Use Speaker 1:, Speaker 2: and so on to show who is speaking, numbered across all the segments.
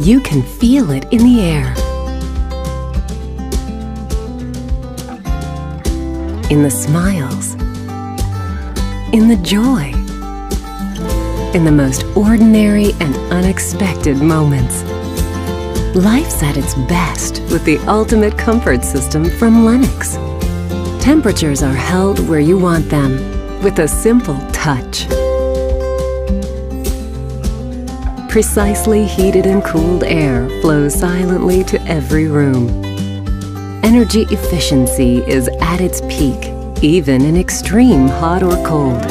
Speaker 1: you can feel it in the air, in the smiles, in the joy, in the most ordinary and unexpected moments. Life's at its best with the ultimate comfort system from Lennox. Temperatures are held where you want them with a simple touch. Precisely heated and cooled air flows silently to every room. Energy efficiency is at its peak, even in extreme hot or cold.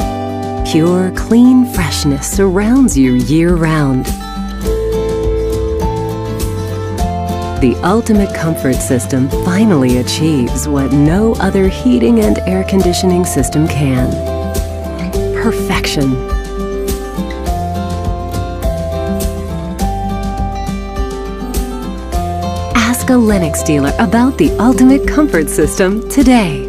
Speaker 1: Pure, clean freshness surrounds you year-round. The ultimate comfort system finally achieves what no other heating and air conditioning system can. Perfection. Ask a Lennox dealer about the ultimate comfort system today.